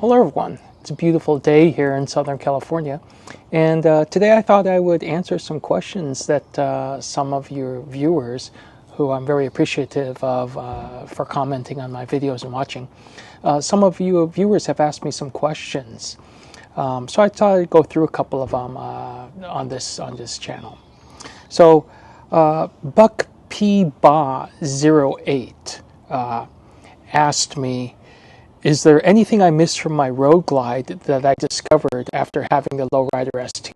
Hello everyone, it's a beautiful day here in Southern California, and today I thought I would answer some questions that some of your viewers, who I'm very appreciative of for commenting on my videos and watching, some of you viewers have asked me some questions, so I thought I'd go through a couple of them on this channel. So Buck P. Ba 08 asked me, is there anything I missed from my road glide that I discovered after having the Lowrider ST?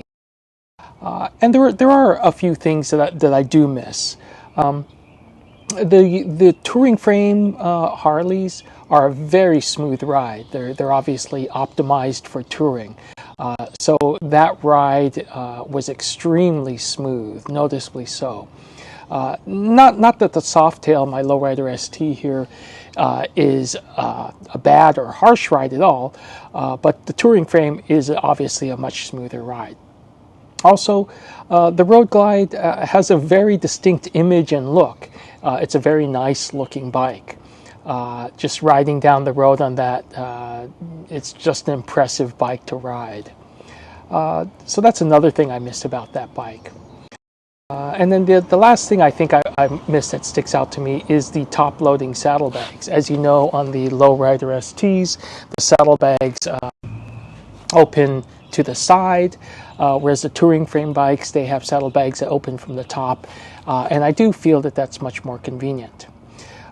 And there are a few things that I do miss. The touring frame Harleys are a very smooth ride. They're obviously optimized for touring. So that ride was extremely smooth, noticeably so. Not that the Softail, my Lowrider ST here, is a bad or harsh ride at all, but the touring frame is obviously a much smoother ride. Also, the Road Glide has a very distinct image and look. It's a very nice looking bike. Just riding down the road on that, it's just an impressive bike to ride. So that's another thing I missed about that bike. And then the last thing I think I missed that sticks out to me is the top-loading saddlebags. As you know, on the Lowrider STs, the saddlebags open to the side, whereas the touring frame bikes, they have saddlebags that open from the top, and I do feel that that's much more convenient.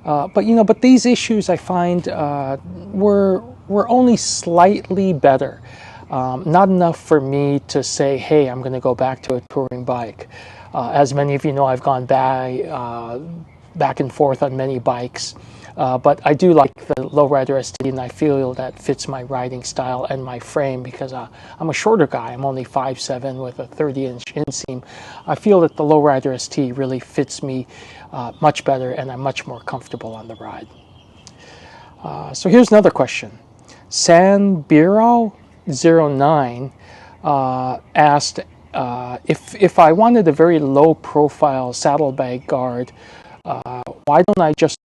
But these issues I find were only slightly better. Not enough for me to say, hey, I'm going to go back to a touring bike. As many of you know, I've gone back and forth on many bikes, but I do like the Lowrider ST, and I feel that fits my riding style and my frame because I'm a shorter guy. I'm only 5'7" with a 30-inch inseam. I feel that the Lowrider ST really fits me much better, and I'm much more comfortable on the ride. So here's another question. Sanbiro09 asked, if I wanted a very low profile saddlebag guard, why don't I just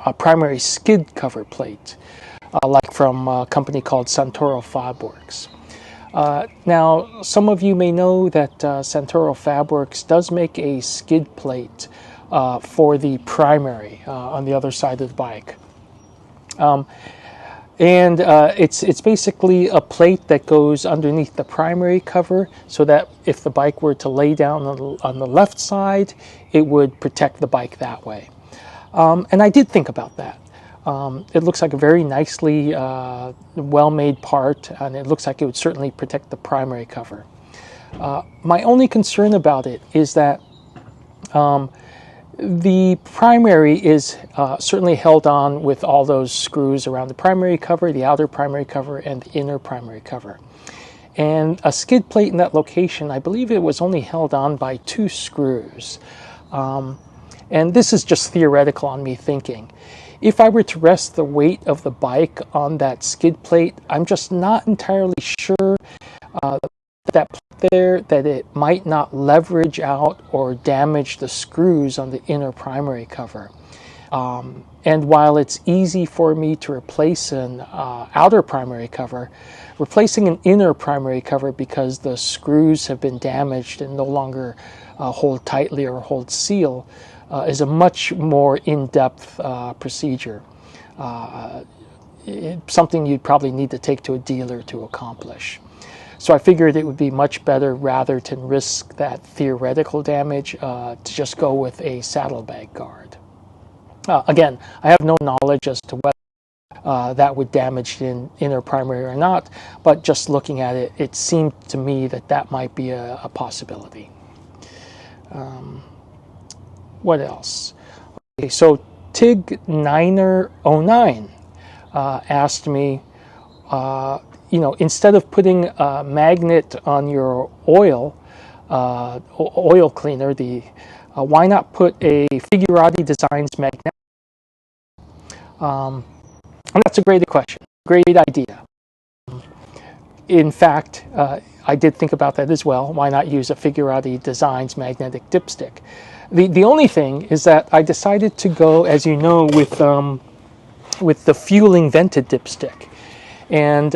a primary skid cover plate, like from a company called Santoro Fabworks? Now, some of you may know that Santoro Fabworks does make a skid plate for the primary on the other side of the bike. And it's basically a plate that goes underneath the primary cover so that if the bike were to lay down on the left side, it would protect the bike that way. And I did think about that. It looks like a very nicely well-made part, and it looks like it would certainly protect the primary cover. My only concern about it is that the primary is certainly held on with all those screws around the primary cover, the outer primary cover, and the inner primary cover. And a skid plate in that location, I believe it was only held on by 2 screws. And this is just theoretical on me thinking. If I were to rest the weight of the bike on that skid plate, I'm just not entirely sure that it might not leverage out or damage the screws on the inner primary cover. And while it's easy for me to replace an outer primary cover, replacing an inner primary cover because the screws have been damaged and no longer hold tightly or hold seal is a much more in-depth procedure. It's something you'd probably need to take to a dealer to accomplish. So I figured it would be much better, rather than risk that theoretical damage, to just go with a saddlebag guard. Again, I have no knowledge as to whether that would damage the inner primary or not, but just looking at it, it seemed to me that that might be a possibility. What else? Okay, so Tig9er09 asked me, instead of putting a magnet on your oil cleaner, why not put a Figurati Designs magnet? And that's a great question, great idea. In fact, I did think about that as well. Why not use a Figurati Designs magnetic dipstick? The only thing is that I decided to go, as you know, with with the fueling vented dipstick. And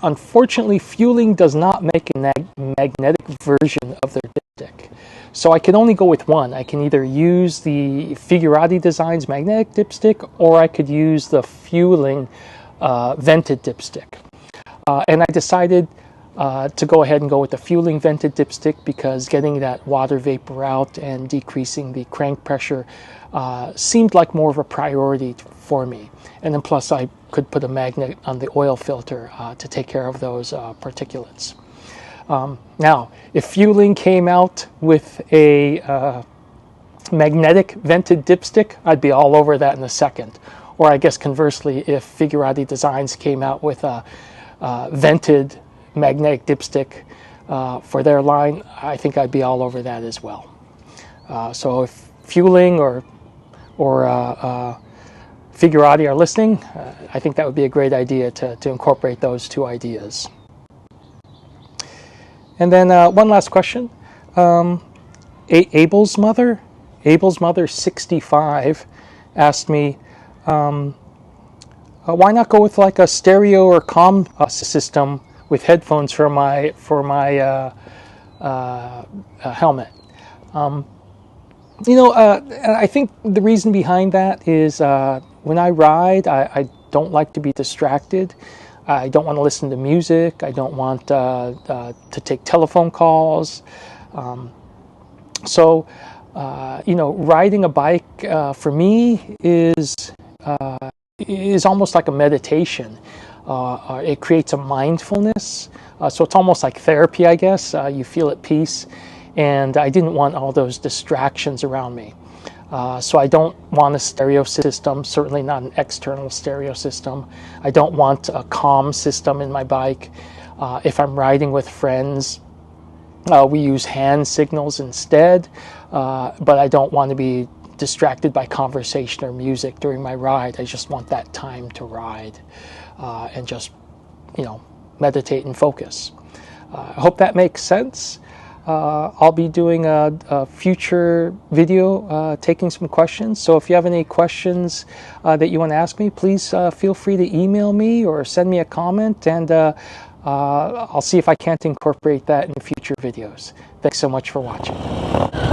unfortunately, fueling does not make a magnetic version of their dipstick. So I can only go with one. I can either use the Figurati Designs magnetic dipstick, or I could use the fueling vented dipstick. And I decided to go ahead and go with the fueling vented dipstick because getting that water vapor out and decreasing the crank pressure seemed like more of a priority for me. And then plus I could put a magnet on the oil filter to take care of those particulates. Now, if fueling came out with a magnetic vented dipstick, I'd be all over that in a second. Or I guess conversely, if Figurati Designs came out with a vented magnetic dipstick for their line, I think I'd be all over that as well. So if fueling or Figurati are listening, I think that would be a great idea to incorporate those two ideas. And then one last question. Abel's mother 65 asked me, why not go with like a stereo or comm system with headphones for my helmet? I think the reason behind that is when I ride, I don't like to be distracted. I don't want to listen to music. I don't want to take telephone calls. So riding a bike for me is almost like a meditation. It creates a mindfulness. So it's almost like therapy, I guess. You feel at peace. And I didn't want all those distractions around me. So I don't want a stereo system, certainly not an external stereo system. I don't want a comm system in my bike. If I'm riding with friends, we use hand signals instead, but I don't want to be distracted by conversation or music during my ride. I just want that time to ride and just, meditate and focus. I hope that makes sense. I'll be doing a future video taking some questions. So if you have any questions that you want to ask me, please feel free to email me or send me a comment, and I'll see if I can't incorporate that in future videos. Thanks so much for watching.